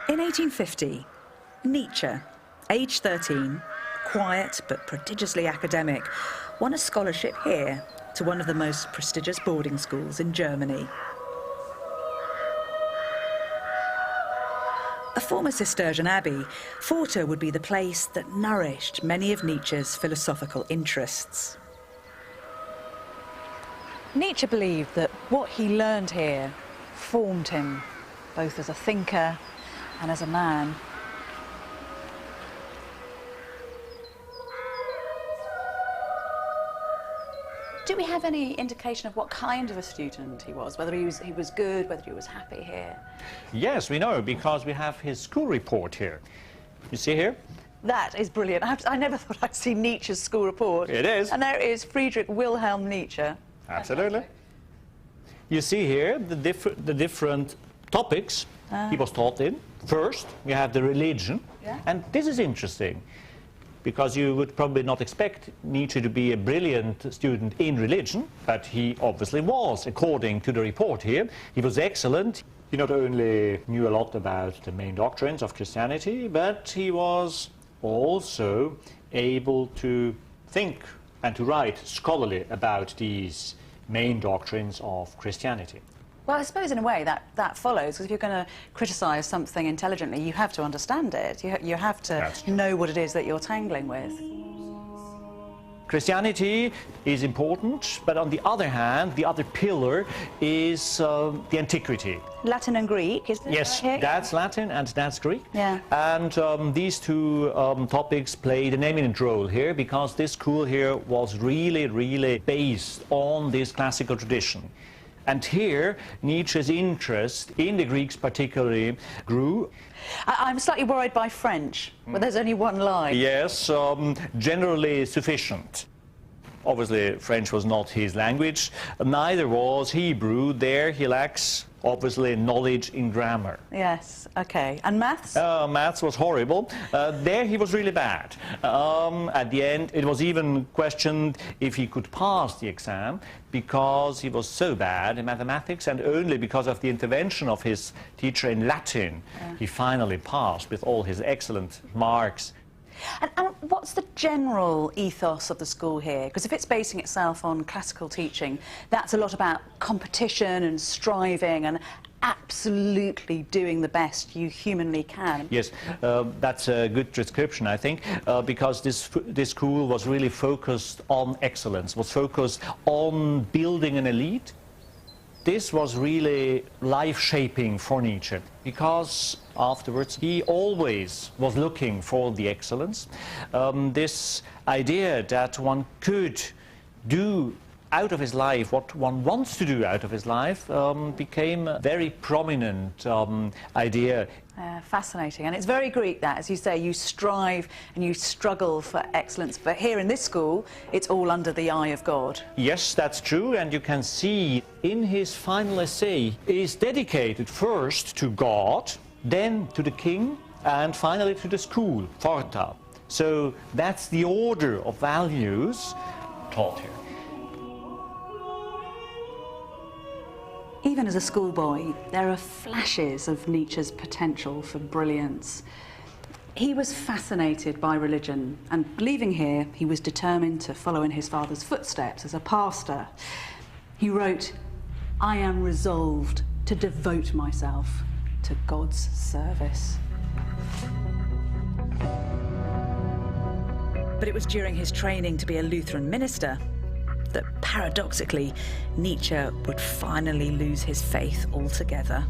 In 1850, Nietzsche, aged 13, quiet but prodigiously academic, won a scholarship here to one of the most prestigious boarding schools in Germany. A former Cistercian abbey, Pforta would be the place that nourished many of Nietzsche's philosophical interests. Nietzsche believed that what he learned here formed him, both as a thinker and as a man. Do we have any indication of what kind of a student he was? Whether he was good, whether he was happy here? Yes, we know, because we have his school report here. You see here? That is brilliant. I never thought I'd see Nietzsche's school report. It is. And there is Friedrich Wilhelm Nietzsche. Absolutely. You see here the different topics he was taught in. First, we have the religion. Yeah. And this is interesting, because you would probably not expect Nietzsche to be a brilliant student in religion, but he obviously was, according to the report here. He was excellent. He not only knew a lot about the main doctrines of Christianity, but he was also able to think and to write scholarly about these main doctrines of Christianity. Well, I suppose in a way that follows, because if you're going to criticise something intelligently, you have to understand it. You have to know what it is that you're tangling with. Christianity is important, but on the other hand, the other pillar is the antiquity. Latin and Greek, is this Yes, right here? that's Latin and that's Greek. Yeah. And these two topics played an eminent role here, because this school here was really based on this classical tradition. And here, Nietzsche's interest in the Greeks particularly grew. I'm slightly worried by French, but there's only one line. Yes, generally sufficient. Obviously, French was not his language, neither was Hebrew. There he lacks, obviously, knowledge in grammar. Yes, OK. And maths? Maths was horrible. There he was really bad. At the end, it was even questioned if he could pass the exam, because he was so bad in mathematics, and only because of the intervention of his teacher in Latin, he finally passed with all his excellent marks. And what's the general ethos of the school here? Because if it's basing itself on classical teaching, that's a lot about competition and striving and absolutely doing the best you humanly can. Yes, that's a good description, I think, because this school was really focused on excellence, was focused on building an elite. This was really life-shaping for Nietzsche, because afterwards he always was looking for the excellence. This idea that one could do out of his life what one wants to do out of his life became a very prominent idea. Fascinating. And it's very Greek, that, as you say, you strive and you struggle for excellence. But here in this school, it's all under the eye of God. Yes, that's true. And you can see in his final essay, it is dedicated first to God, then to the king, and finally to the school, Pforta. So that's the order of values taught here. Even as a schoolboy, there are flashes of Nietzsche's potential for brilliance. He was fascinated by religion, and leaving here, he was determined to follow in his father's footsteps as a pastor. He wrote, "I am resolved to devote myself to God's service." But it was during his training to be a Lutheran minister that, paradoxically, Nietzsche would finally lose his faith altogether.